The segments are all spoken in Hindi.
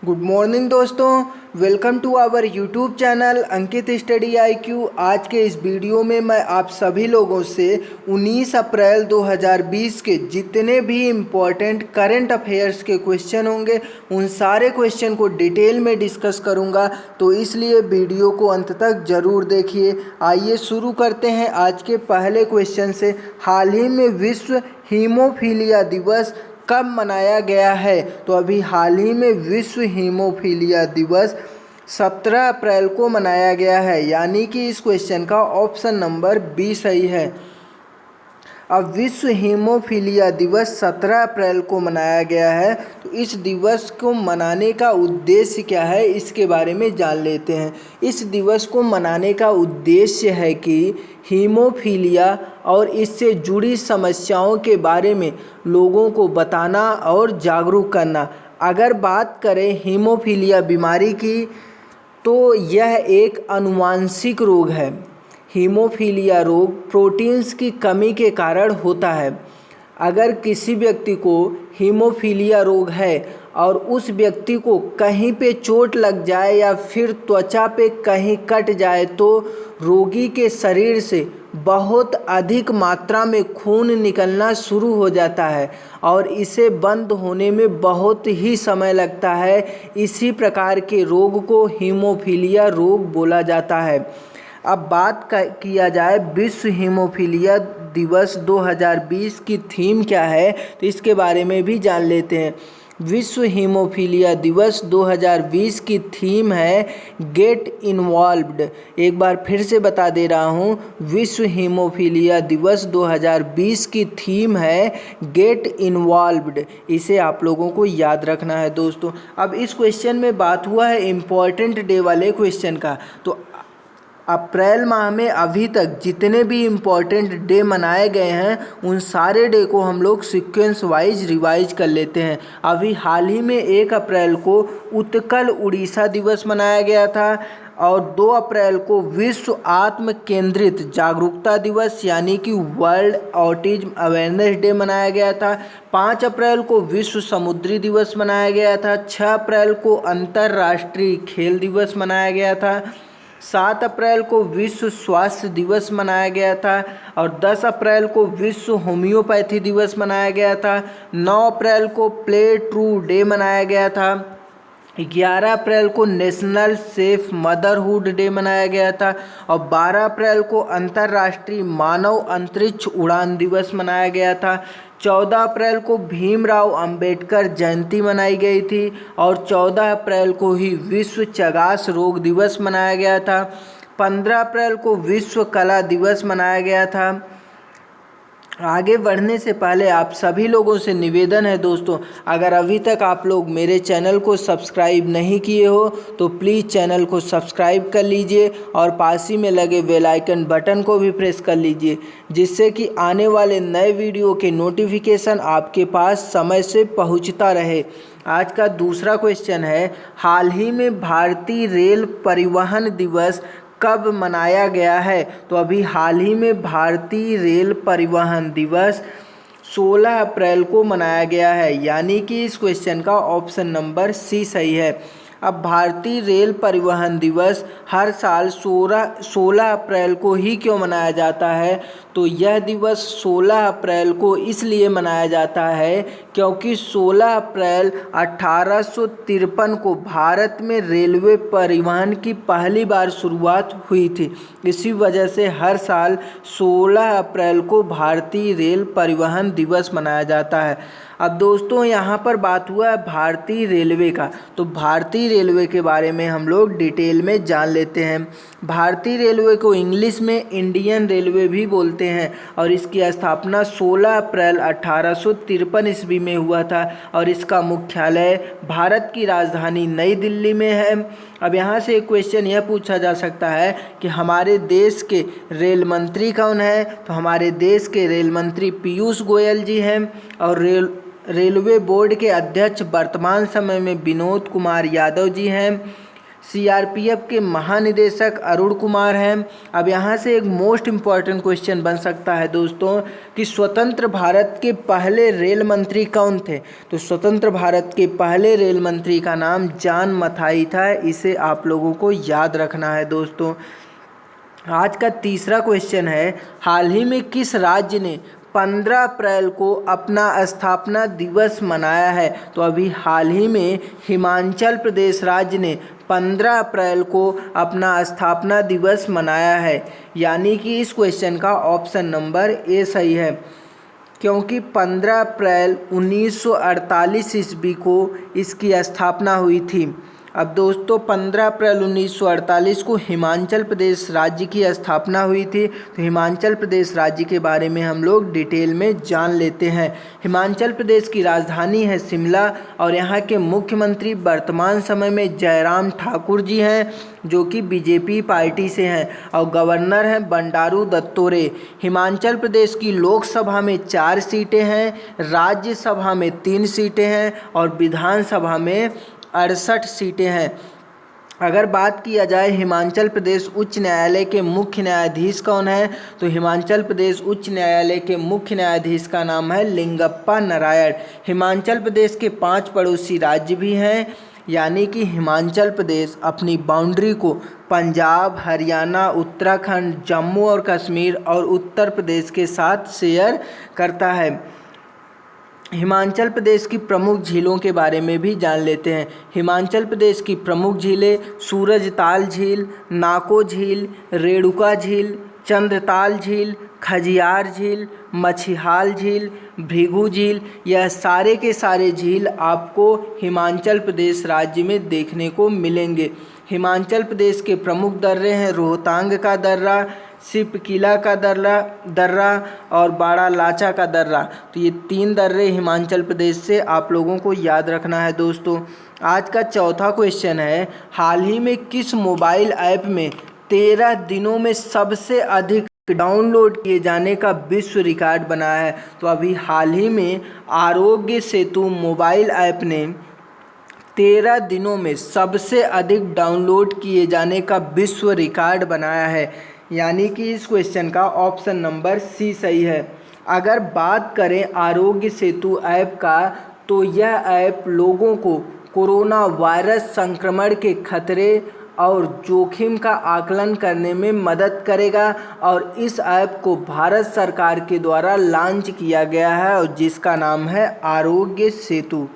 गुड मॉर्निंग दोस्तों, welcome to our YouTube channel Ankit study IQ। आज के इस वीडियो में मैं आप सभी लोगों से 19 अप्रैल 2020 के जितने भी इम्पोर्टेंट करंट अफेयर्स के क्वेश्चन होंगे उन सारे क्वेश्चन को डिटेल में डिस्कस करूंगा, तो इसलिए वीडियो को अंत तक ज़रूर देखिए। आइए शुरू करते हैं आज के पहले क्वेश्चन से। हाल ही में विश्व हीमोफीलिया दिवस कब मनाया गया है? तो अभी हाल ही में विश्व हीमोफीलिया दिवस 17 अप्रैल को मनाया गया है, यानी कि इस क्वेश्चन का ऑप्शन नंबर बी सही है। अब विश्व हीमोफीलिया दिवस 17 अप्रैल को मनाया गया है, तो इस दिवस को मनाने का उद्देश्य क्या है इसके बारे में जान लेते हैं। इस दिवस को मनाने का उद्देश्य है कि हीमोफीलिया और इससे जुड़ी समस्याओं के बारे में लोगों को बताना और जागरूक करना। अगर बात करें हीमोफीलिया बीमारी की, तो यह एक आनुवांशिक रोग है। हीमोफीलिया रोग प्रोटीन्स की कमी के कारण होता है। अगर किसी व्यक्ति को हीमोफीलिया रोग है और उस व्यक्ति को कहीं पे चोट लग जाए या फिर त्वचा पे कहीं कट जाए, तो रोगी के शरीर से बहुत अधिक मात्रा में खून निकलना शुरू हो जाता है और इसे बंद होने में बहुत ही समय लगता है। इसी प्रकार के रोग को हीमोफीलिया रोग बोला जाता है। अब बात किया जाए विश्व हीमोफीलिया दिवस 2020 की थीम क्या है, तो इसके बारे में भी जान लेते हैं। विश्व हीमोफीलिया दिवस 2020 की थीम है गेट इन्वॉल्व्ड। एक बार फिर से बता दे रहा हूँ, विश्व हीमोफीलिया दिवस 2020 की थीम है गेट इन्वॉल्व्ड। इसे आप लोगों को याद रखना है दोस्तों। अब इस क्वेश्चन में बात हुआ है इम्पॉर्टेंट डे वाले क्वेश्चन का, तो अप्रैल माह में अभी तक जितने भी इम्पॉर्टेंट डे मनाए गए हैं उन सारे डे को हम लोग सीक्वेंस वाइज रिवाइज कर लेते हैं। अभी हाल ही में 1 अप्रैल को उत्कल उड़ीसा दिवस मनाया गया था और 2 अप्रैल को विश्व आत्म केंद्रित जागरूकता दिवस यानी कि वर्ल्ड ऑटिज्म अवेयरनेस डे मनाया गया था। 5 अप्रैल को विश्व समुद्री दिवस मनाया गया था। 6 अप्रैल को अंतर्राष्ट्रीय खेल दिवस मनाया गया था। 7 अप्रैल को विश्व स्वास्थ्य दिवस मनाया गया था और 10 अप्रैल को विश्व होम्योपैथी दिवस मनाया गया था। 9 अप्रैल को प्ले ट्रू डे मनाया गया था। 11 अप्रैल को नेशनल सेफ मदरहुड डे मनाया गया था और 12 अप्रैल को अंतर्राष्ट्रीय मानव अंतरिक्ष उड़ान दिवस मनाया गया था। 14 अप्रैल को भीमराव अंबेडकर जयंती मनाई गई थी और 14 अप्रैल को ही विश्व चगास रोग दिवस मनाया गया था। 15 अप्रैल को विश्व कला दिवस मनाया गया था। आगे बढ़ने से पहले आप सभी लोगों से निवेदन है दोस्तों, अगर अभी तक आप लोग मेरे चैनल को सब्सक्राइब नहीं किए हो तो प्लीज़ चैनल को सब्सक्राइब कर लीजिए और पास ही में लगे बेल आइकन बटन को भी प्रेस कर लीजिए, जिससे कि आने वाले नए वीडियो के नोटिफिकेशन आपके पास समय से पहुंचता रहे। आज का दूसरा क्वेश्चन है, हाल ही में भारतीय रेल परिवहन दिवस कब मनाया गया है? तो अभी हाल ही में भारतीय रेल परिवहन दिवस 16 अप्रैल को मनाया गया है, यानी कि इस क्वेश्चन का ऑप्शन नंबर सी सही है। अब भारतीय रेल परिवहन दिवस हर साल 16 अप्रैल को ही क्यों मनाया जाता है? तो यह दिवस 16 अप्रैल को इसलिए मनाया जाता है क्योंकि 16 अप्रैल 1853 को भारत में रेलवे परिवहन की पहली बार शुरुआत हुई थी। इसी वजह से हर साल 16 अप्रैल को भारतीय रेल परिवहन दिवस मनाया जाता है। अब दोस्तों यहाँ पर बात हुआ है भारतीय रेलवे का, तो भारतीय रेलवे के बारे में हम लोग डिटेल में जान लेते हैं। भारतीय रेलवे को इंग्लिश में इंडियन रेलवे भी बोलते हैं और इसकी स्थापना 16 अप्रैल 1853 ईस्वी में हुआ था और इसका मुख्यालय भारत की राजधानी नई दिल्ली में है। अब यहाँ से एक क्वेश्चन यह पूछा जा सकता है कि हमारे देश के रेल मंत्री कौन है? तो हमारे देश के रेल मंत्री पीयूष गोयल जी हैं और रेलवे बोर्ड के अध्यक्ष वर्तमान समय में विनोद कुमार यादव जी हैं। सीआरपीएफ के महानिदेशक अरुण कुमार हैं। अब यहाँ से एक मोस्ट इम्पॉर्टेंट क्वेश्चन बन सकता है दोस्तों कि स्वतंत्र भारत के पहले रेल मंत्री कौन थे। तो स्वतंत्र भारत के पहले रेल मंत्री का नाम जॉन मथाई था। इसे आप लोगों को याद रखना है दोस्तों। आज का तीसरा क्वेश्चन है, हाल ही में किस राज्य ने 15 अप्रैल को अपना स्थापना दिवस मनाया है। तो अभी हाल ही में हिमाचल प्रदेश राज्य ने 15 अप्रैल को अपना स्थापना दिवस मनाया है। यानी कि इस क्वेश्चन का ऑप्शन नंबर ए सही है, क्योंकि 15 अप्रैल 1948 ईस्वी को इसकी स्थापना हुई थी। अब दोस्तों 15 अप्रैल 1948 को हिमाचल प्रदेश राज्य की स्थापना हुई थी। तो हिमाचल प्रदेश राज्य के बारे में हम लोग डिटेल में जान लेते हैं। हिमाचल प्रदेश की राजधानी है शिमला और यहाँ के मुख्यमंत्री वर्तमान समय में जयराम ठाकुर जी हैं, जो कि बीजेपी पार्टी से हैं, और गवर्नर हैं बंडारू दत्तोत्रेय। हिमाचल प्रदेश की लोकसभा में 4 सीटें हैं, राज्यसभा में 3 सीटें हैं और विधानसभा में 68 सीटें हैं। अगर बात किया जाए हिमाचल प्रदेश उच्च न्यायालय के मुख्य न्यायाधीश कौन है, तो हिमाचल प्रदेश उच्च न्यायालय के मुख्य न्यायाधीश का नाम है लिंगप्पा नारायण। हिमाचल प्रदेश के 5 पड़ोसी राज्य भी हैं, यानी कि हिमाचल प्रदेश अपनी बाउंड्री को पंजाब, हरियाणा, उत्तराखंड, जम्मू और कश्मीर और उत्तर प्रदेश के साथ शेयर करता है। हिमाचल प्रदेश की प्रमुख झीलों के बारे में भी जान लेते हैं। हिमाचल प्रदेश की प्रमुख झीलें सूरजताल झील, नाको झील, रेणुका झील, चंद्रताल झील, खजियार झील, मछिहाल झील, भृगु झील, यह सारे के सारे झील आपको हिमाचल प्रदेश राज्य में देखने को मिलेंगे। हिमाचल प्रदेश के प्रमुख दर्रे हैं रोहतांग का दर्रा, सिपकिला का दर्रा और बाड़ा लाचा का दर्रा। तो ये 3 दर्रे हिमाचल प्रदेश से आप लोगों को याद रखना है दोस्तों। आज का चौथा क्वेश्चन है, हाल ही में किस मोबाइल ऐप में 13 दिनों में सबसे अधिक डाउनलोड किए जाने का विश्व रिकॉर्ड बना है। तो अभी हाल ही में आरोग्य सेतु मोबाइल ऐप ने 13 दिनों में सबसे अधिक डाउनलोड किए जाने का विश्व रिकॉर्ड बनाया है। यानी कि इस क्वेश्चन का ऑप्शन नंबर सी सही है। अगर बात करें आरोग्य सेतु ऐप का, तो यह ऐप लोगों को कोरोना वायरस संक्रमण के खतरे और जोखिम का आकलन करने में मदद करेगा और इस ऐप को भारत सरकार के द्वारा लॉन्च किया गया है और जिसका नाम है आरोग्य सेतु।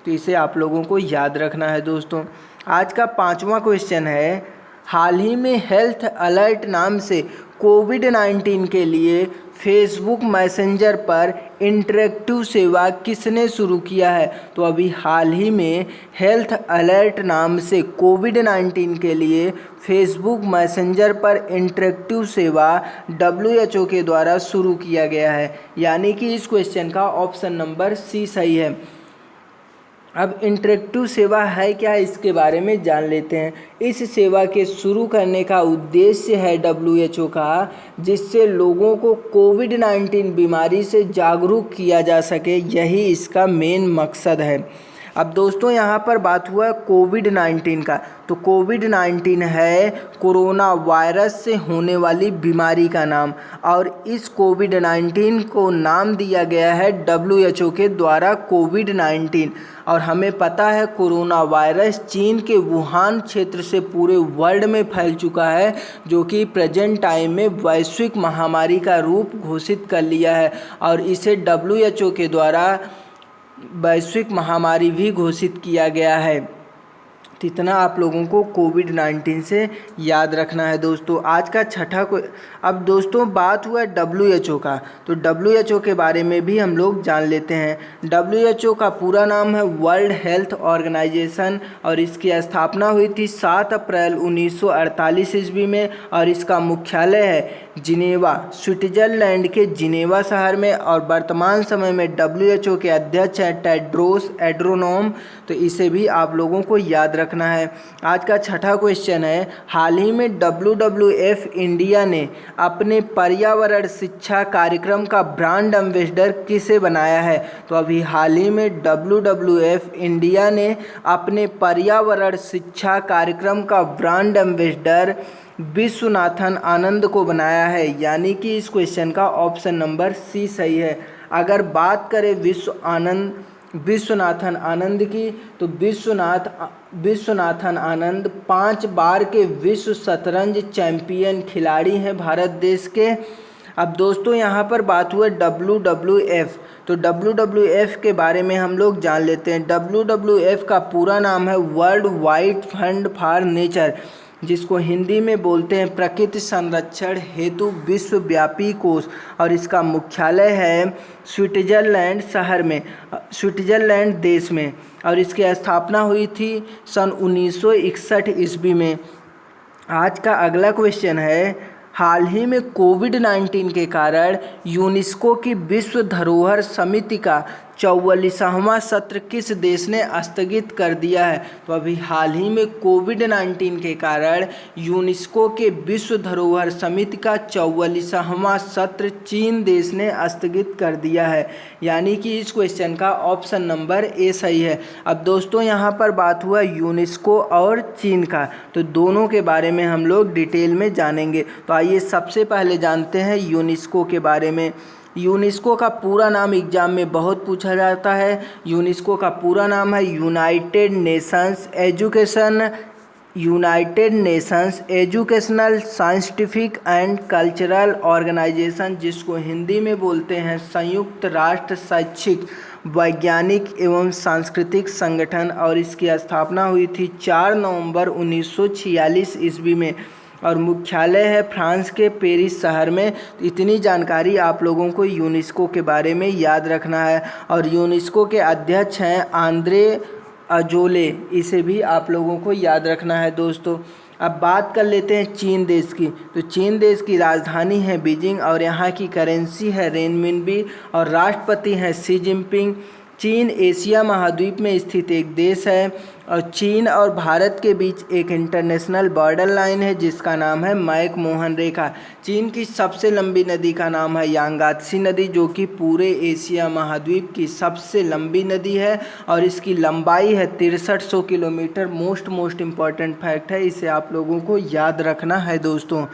तो इसे आप लोगों को याद रखना है दोस्तों। आज का 5वां क्वेश्चन है, हाल ही में हेल्थ अलर्ट नाम से कोविड-19 के लिए फेसबुक मैसेंजर पर इंटरेक्टिव सेवा किसने शुरू किया है। तो अभी हाल ही में हेल्थ अलर्ट नाम से कोविड-19 के लिए फेसबुक मैसेंजर पर इंटरेक्टिव सेवा WHO के द्वारा शुरू किया गया है। यानी कि इस क्वेश्चन का ऑप्शन नंबर सी सही है। अब इंटरेक्टिव सेवा है क्या, इसके बारे में जान लेते हैं। इस सेवा के शुरू करने का उद्देश्य है WHO का, जिससे लोगों को कोविड-19 बीमारी से जागरूक किया जा सके, यही इसका मेन मकसद है। अब दोस्तों यहाँ पर बात हुआ कोविड-19 का, तो कोविड-19 है कोरोना वायरस से होने वाली बीमारी का नाम और इस कोविड-19 को नाम दिया गया है WHO के द्वारा कोविड-19। और हमें पता है कोरोना वायरस चीन के वुहान क्षेत्र से पूरे वर्ल्ड में फैल चुका है, जो कि प्रेजेंट टाइम में वैश्विक महामारी का रूप घोषित कर लिया है और इसे WHO के द्वारा वैश्विक महामारी भी घोषित किया गया है। तो इतना आप लोगों को कोविड-19 से याद रखना है दोस्तों। आज का छठा अब दोस्तों बात हुआ WHO का, तो WHO के बारे में भी हम लोग जान लेते हैं। WHO का पूरा नाम है वर्ल्ड हेल्थ ऑर्गेनाइजेशन और इसकी स्थापना हुई थी 7 अप्रैल 1948 ईस्वी में और इसका मुख्यालय है जिनेवा, स्विट्जरलैंड के जिनेवा शहर में और वर्तमान समय में WHO के अध्यक्ष हैं टेड्रोस एड्रोनोम। तो इसे भी आप लोगों को याद रखना रखना है। आज का छठा क्वेश्चन है, हाल ही में WWF इंडिया ने अपने पर्यावरण शिक्षा कार्यक्रम का ब्रांड एम्बेसडर किसे बनाया है? तो अभी हाल ही में WWF इंडिया ने अपने पर्यावरण शिक्षा कार्यक्रम का ब्रांड एम्बेसडर विश्वनाथन आनंद को बनाया है, यानी कि इस क्वेश्चन का ऑप्शन नंबर सी सही है। अगर बात करें विश्वनाथन आनंद की, तो विश्वनाथन आनंद 5 बार के विश्व शतरंज चैंपियन खिलाड़ी हैं भारत देश के। अब दोस्तों यहाँ पर बात हुआ WWF, तो WWF के बारे में हम लोग जान लेते हैं। WWF का पूरा नाम है world wide fund for nature, जिसको हिंदी में बोलते हैं प्रकृति संरक्षण हेतु विश्वव्यापी कोष, और इसका मुख्यालय है स्विट्जरलैंड देश में, और इसकी स्थापना हुई थी सन 1961 ईस्वी में। आज का अगला क्वेश्चन है, हाल ही में कोविड-19 के कारण यूनेस्को की विश्व धरोहर समिति का 44वां सत्र किस देश ने स्थगित कर दिया है? तो अभी हाल ही में कोविड-19 के कारण यूनेस्को के विश्व धरोहर समिति का 44वां सत्र चीन देश ने स्थगित कर दिया है, यानी कि इस क्वेश्चन का ऑप्शन नंबर ए सही है। अब दोस्तों यहाँ पर बात हुआ यूनेस्को और चीन का, तो दोनों के बारे में हम लोग डिटेल में जानेंगे। तो आइए सबसे पहले जानते हैं यूनेस्को के बारे में। यूनेस्को का पूरा नाम एग्जाम में बहुत पूछा जाता है। यूनेस्को का पूरा नाम है United Nations Educational Scientific and Cultural Organization, जिसको हिंदी में बोलते हैं संयुक्त राष्ट्र शैक्षिक वैज्ञानिक एवं सांस्कृतिक संगठन, और इसकी स्थापना हुई थी 4 नवंबर 1946 ईस्वी में, और मुख्यालय है फ्रांस के पेरिस शहर में। इतनी जानकारी आप लोगों को यूनेस्को के बारे में याद रखना है। और यूनेस्को के अध्यक्ष हैं आंद्रे अजोले, इसे भी आप लोगों को याद रखना है दोस्तों। अब बात कर लेते हैं चीन देश की, तो चीन देश की राजधानी है बीजिंग, और यहाँ की करेंसी है रेनमिनबी, और राष्ट्रपति हैं शी जिनपिंग। चीन एशिया महाद्वीप में स्थित एक देश है, और चीन और भारत के बीच एक इंटरनेशनल बॉर्डर लाइन है जिसका नाम है मैक-मोहन रेखा। चीन की सबसे लंबी नदी का नाम है यांगात्सी नदी, जो कि पूरे एशिया महाद्वीप की सबसे लंबी नदी है, और इसकी लंबाई है 6300 किलोमीटर। मोस्ट इम्पॉर्टेंट फैक्ट है, इसे आप लोगों को याद रखना है दोस्तों।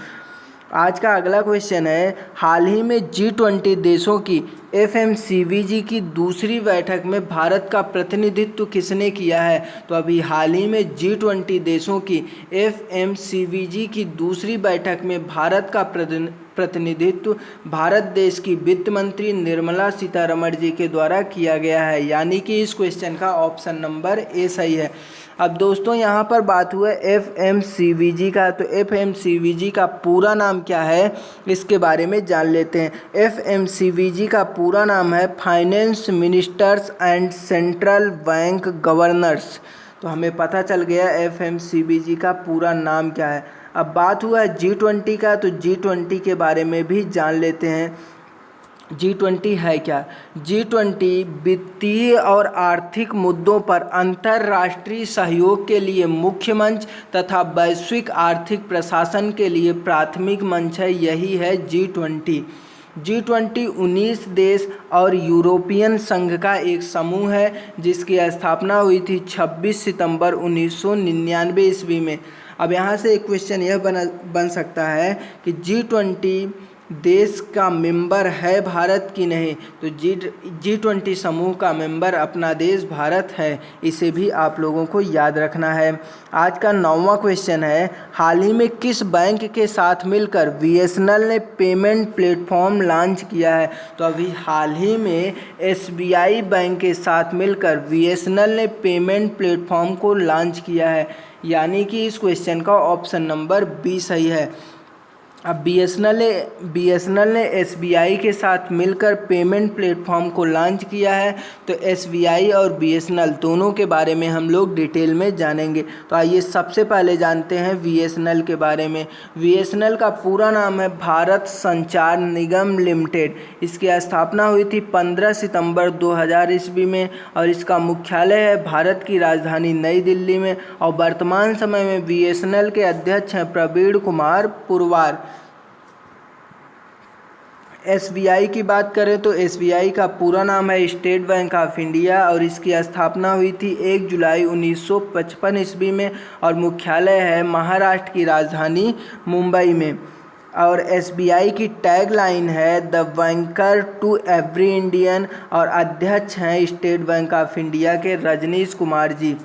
आज का अगला क्वेश्चन है, हाल ही में G20 देशों की FMCBG की दूसरी बैठक में भारत का प्रतिनिधित्व किसने किया है? तो अभी हाल ही में G20 देशों की FMCBG की दूसरी बैठक में भारत का प्रतिनिधित्व भारत देश की वित्त मंत्री निर्मला सीतारमण जी के द्वारा किया गया है, यानी कि इस क्वेश्चन का ऑप्शन नंबर ए सही है। अब दोस्तों यहाँ पर बात हुआ FMCBG का, तो FMCBG का पूरा नाम क्या है इसके बारे में जान लेते हैं। FMCBG का पूरा नाम है finance ministers and central bank governors. तो हमें पता चल गया FMCBG का पूरा नाम क्या है। अब बात हुआ है G20 का, तो G20 के बारे में भी जान लेते हैं। G20 है क्या? G20 वित्तीय और आर्थिक मुद्दों पर अंतर्राष्ट्रीय सहयोग के लिए मुख्य मंच तथा वैश्विक आर्थिक प्रशासन के लिए प्राथमिक मंच है, यही है G20। G20 19 देश और यूरोपियन संघ का एक समूह है जिसकी स्थापना हुई थी 26 सितंबर 1999 ईस्वी में। अब यहाँ से एक क्वेश्चन यह बन सकता है कि G20 देश का मेंबर है भारत की नहीं? तो G20 समूह का मेंबर अपना देश भारत है, इसे भी आप लोगों को याद रखना है। आज का 9वां क्वेश्चन है, हाल ही में किस बैंक के साथ मिलकर BSNL ने पेमेंट प्लेटफॉर्म लॉन्च किया है? तो अभी हाल ही में SBI बैंक के साथ मिलकर BSNL ने पेमेंट प्लेटफॉर्म को लॉन्च किया है, यानी कि इस क्वेश्चन का ऑप्शन नंबर बी सही है। अब BSNL ने SBI के साथ मिलकर पेमेंट प्लेटफॉर्म को लॉन्च किया है। तो SBI और BSNL दोनों के बारे में हम लोग डिटेल में जानेंगे। तो आइए सबसे पहले जानते हैं BSNL के बारे में। BSNL का पूरा नाम है भारत संचार निगम लिमिटेड। इसकी स्थापना हुई थी 15 सितंबर 2000 ईस्वी में और इसका मुख्यालय है भारत की राजधानी नई दिल्ली में। और वर्तमान समय में BSNL के अध्यक्ष हैं प्रवीण कुमार पुरवार। SBI की बात करें तो SBI का पूरा नाम है स्टेट बैंक ऑफ इंडिया और इसकी स्थापना हुई थी 1 जुलाई 1955 ईस्वी में और मुख्यालय है महाराष्ट्र की राजधानी मुंबई में। और SBI की टैग लाइन है the banker to every Indian और अध्यक्ष हैं स्टेट बैंक ऑफ इंडिया के रजनीश कुमार जी।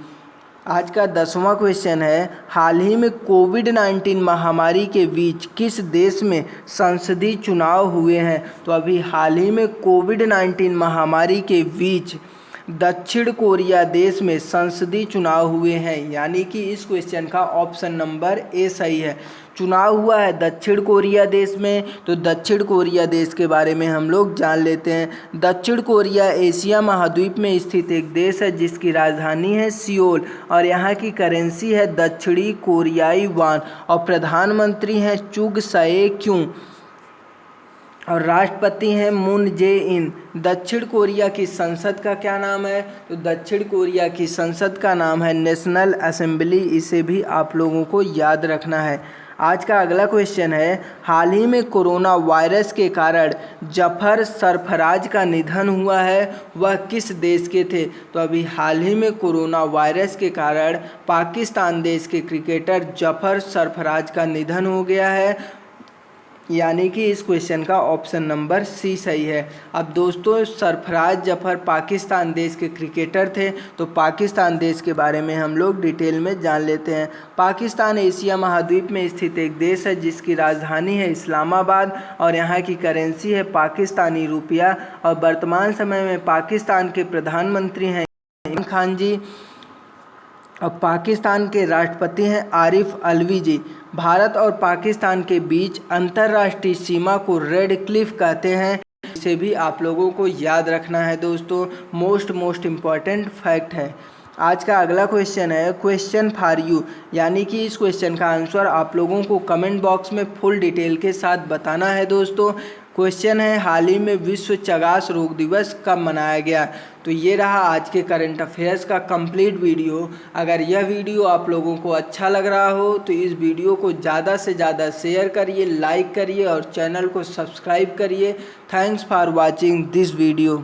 आज का 10वां क्वेश्चन है, हाल ही में कोविड-19 महामारी के बीच किस देश में संसदीय चुनाव हुए हैं? तो अभी हाल ही में कोविड-19 महामारी के बीच दक्षिण कोरिया देश में संसदीय चुनाव हुए हैं, यानी कि इस क्वेश्चन का ऑप्शन नंबर ए सही है। चुनाव हुआ है दक्षिण कोरिया देश में। तो दक्षिण कोरिया देश के बारे में हम लोग जान लेते हैं। दक्षिण कोरिया एशिया महाद्वीप में स्थित एक देश है जिसकी राजधानी है सियोल और यहाँ की करेंसी है दक्षिणी कोरियाई वान और प्रधानमंत्री हैं चुग सए क्यूं और राष्ट्रपति हैं मून जे इन। दक्षिण कोरिया की संसद का क्या नाम है? तो दक्षिण कोरिया की संसद का नाम है नेशनल असेंबली। इसे भी आप लोगों को याद रखना है। आज का अगला क्वेश्चन है, हाल ही में कोरोना वायरस के कारण जफर सरफराज का निधन हुआ है, वह किस देश के थे? तो अभी हाल ही में कोरोना वायरस के कारण पाकिस्तान देश के क्रिकेटर जफर सरफराज का निधन हो गया है, यानी कि इस क्वेश्चन का ऑप्शन नंबर सी सही है। अब दोस्तों, सरफराज जफर पाकिस्तान देश के क्रिकेटर थे। तो पाकिस्तान देश के बारे में हम लोग डिटेल में जान लेते हैं। पाकिस्तान एशिया महाद्वीप में स्थित एक देश है जिसकी राजधानी है इस्लामाबाद और यहाँ की करेंसी है पाकिस्तानी रुपया और वर्तमान समय में पाकिस्तान के प्रधानमंत्री हैं इमरान खान जी और पाकिस्तान के राष्ट्रपति हैं आरिफ अलवी जी। भारत और पाकिस्तान के बीच अंतर्राष्ट्रीय सीमा को रेड क्लिफ कहते हैं। इसे भी आप लोगों को याद रखना है दोस्तों, मोस्ट इम्पॉर्टेंट फैक्ट है। आज का अगला क्वेश्चन है क्वेश्चन फॉर यू, यानी कि इस क्वेश्चन का आंसर आप लोगों को कमेंट बॉक्स में फुल डिटेल के साथ बताना है दोस्तों। क्वेश्चन है, हाल ही में विश्व चगास रोग दिवस कब मनाया गया? तो ये रहा आज के करंट अफेयर्स का कंप्लीट वीडियो। अगर यह वीडियो आप लोगों को अच्छा लग रहा हो तो इस वीडियो को ज़्यादा से ज़्यादा शेयर करिए, लाइक करिए और चैनल को सब्सक्राइब करिए। Thanks for watching this video.